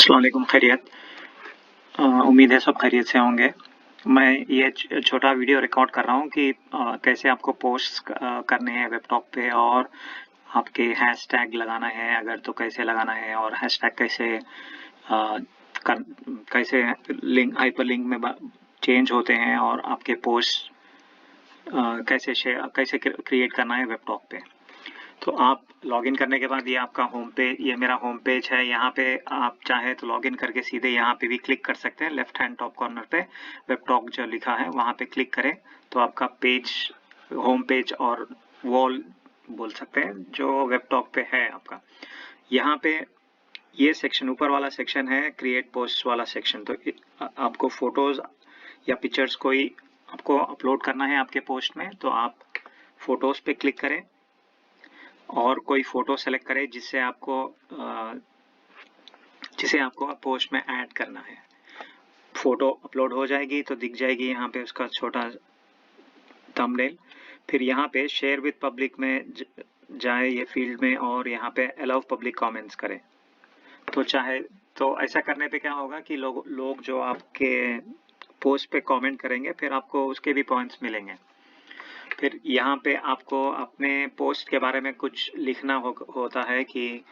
अस्सलाम वालेकुम, खैरियत। उम्मीद है सब खैरियत से होंगे। मैं ये छोटा वीडियो रिकॉर्ड कर रहा हूँ कि कैसे आपको पोस्ट करने हैं वेब टॉप पे, और आपके हैशटैग लगाना है अगर तो कैसे लगाना है, और हैशटैग कैसे कर कैसे लिंक हाइपरलिंक में चेंज होते हैं, और आपके पोस्ट कैसे क्रिएट करना है वेब टॉप पे। तो आप लॉगिन करने के बाद ये आपका होम पेज, ये मेरा होम पेज है। यहाँ पे आप चाहे तो लॉगिन करके सीधे यहाँ पे भी क्लिक कर सकते हैं। लेफ्ट हैंड टॉप कॉर्नर पे वेब टॉप जो लिखा है वहाँ पे क्लिक करें तो आपका पेज, होम पेज और वॉल बोल सकते हैं, जो वेब टॉप पे है आपका। यहाँ पे ये सेक्शन, ऊपर वाला सेक्शन है क्रिएट पोस्ट वाला सेक्शन। तो आपको फोटोज या पिक्चर्स कोई आपको अपलोड करना है आपके पोस्ट में, तो आप फोटोज पे क्लिक करें और कोई फोटो सेलेक्ट करें जिसे आपको पोस्ट में ऐड करना है। फोटो अपलोड हो जाएगी तो दिख जाएगी यहाँ पे उसका छोटा थंबनेल। फिर यहाँ पे शेयर विद पब्लिक में जाए ये फील्ड में, और यहाँ पे अलाउ पब्लिक कमेंट्स करें। तो ऐसा करने पे क्या होगा कि लोग जो आपके पोस्ट पे कमेंट करेंगे फिर आपको उसके भी पॉइंट्स मिलेंगे। फिर यहाँ पे आपको अपने पोस्ट के बारे में कुछ लिखना होता है कि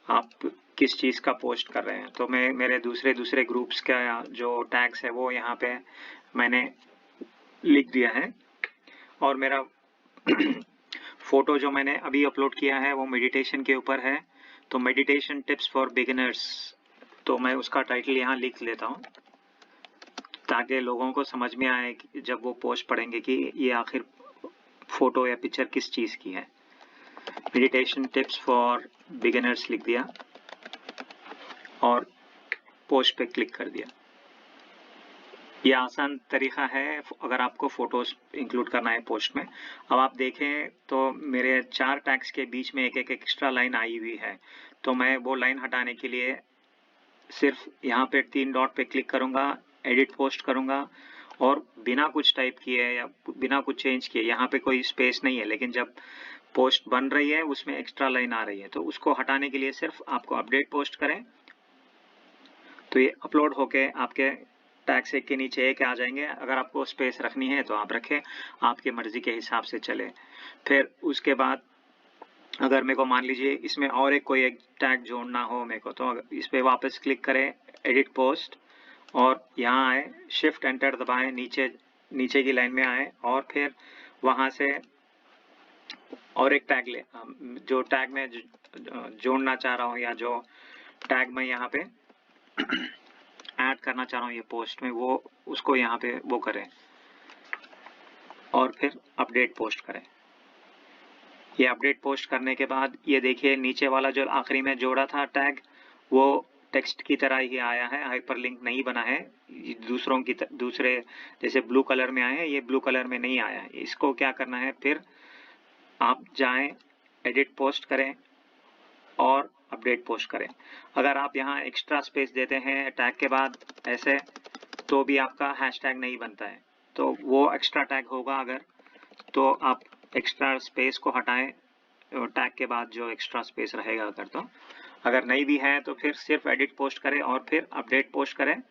आप किस चीज़ का पोस्ट कर रहे हैं। तो मैं मेरे दूसरे ग्रुप्स का जो टैग्स है वो यहाँ पे मैंने लिख दिया है। और मेरा फोटो जो मैंने अभी अपलोड किया है वो मेडिटेशन के ऊपर है, तो मेडिटेशन टिप्स फॉर बिगिनर्स। तो मैं उसका टाइटल यहाँ लिख लेता हूँ ताकि लोगों को समझ में आए जब वो पोस्ट पढ़ेंगे कि ये आखिर फोटो या पिक्चर किस चीज़ की है। मेडिटेशन टिप्स फॉर बिगिनर्स लिख दिया और पोस्ट पे क्लिक कर दिया। ये आसान तरीका है अगर आपको फोटोज इंक्लूड करना है पोस्ट में। अब आप देखें तो मेरे 4 टैग्स के बीच में एक एक्स्ट्रा लाइन आई हुई है, तो मैं वो लाइन हटाने के लिए सिर्फ यहाँ पे 3 डॉट पे क्लिक करूंगा, एडिट पोस्ट करूंगा, और बिना कुछ टाइप किए या बिना कुछ चेंज किए, यहाँ पे कोई स्पेस नहीं है लेकिन जब पोस्ट बन रही है उसमें एक्स्ट्रा लाइन आ रही है, तो उसको हटाने के लिए सिर्फ आपको अपडेट पोस्ट करें तो ये अपलोड होके आपके टैग से के नीचे एक आ जाएंगे। अगर आपको स्पेस रखनी है तो आप रखें, आपके मर्जी के हिसाब से चले। फिर उसके बाद अगर मेरे को मान लीजिए इसमें और कोई एक टैग जोड़ना हो मेरे को, तो इस पे वापस क्लिक करें, एडिट पोस्ट, और यहाँ आए, शिफ्ट एंटर दबाएं, नीचे की लाइन में आए, और फिर वहां से और एक टैग जो टैग में जोड़ना चाह रहा हूँ या जो टैग मैं यहाँ पे ऐड करना चाह रहा हूँ ये पोस्ट में, वो उसको यहाँ पे वो करें और फिर अपडेट पोस्ट करें। ये अपडेट पोस्ट करने के बाद ये देखिए नीचे वाला जो आखिरी में जोड़ा था टैग, वो टेक्स्ट की तरह ही आया है, हाइपरलिंक नहीं बना है। दूसरे जैसे ब्लू कलर में आए हैं, ये ब्लू कलर में नहीं आया है। इसको क्या करना है, फिर आप जाएं, एडिट पोस्ट करें और अपडेट पोस्ट करें। अगर आप यहाँ एक्स्ट्रा स्पेस देते हैं टैग के बाद ऐसे, तो भी आपका हैशटैग नहीं बनता है। तो वो एक्स्ट्रा टैग होगा अगर, तो आप एक्स्ट्रा स्पेस को हटाएं टैग के बाद जो एक्स्ट्रा स्पेस रहेगा अगर, तो अगर नहीं भी है तो फिर सिर्फ एडिट पोस्ट करें और फिर अपडेट पोस्ट करें।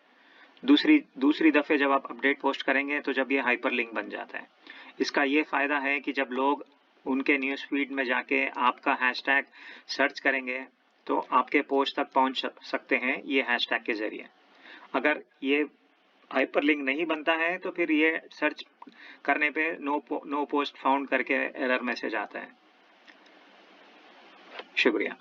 दूसरी दफे जब आप अपडेट पोस्ट करेंगे तो जब ये हाइपरलिंक बन जाता है। इसका ये फायदा है कि जब लोग उनके न्यूज़ फीड में जाके आपका हैशटैग सर्च करेंगे तो आपके पोस्ट तक पहुंच सकते हैं ये हैशटैग के जरिए। अगर ये हाइपरलिंक नहीं बनता है तो फिर ये सर्च करने पे नो पोस्ट फाउंड करके एरर मैसेज आता है। शुक्रिया।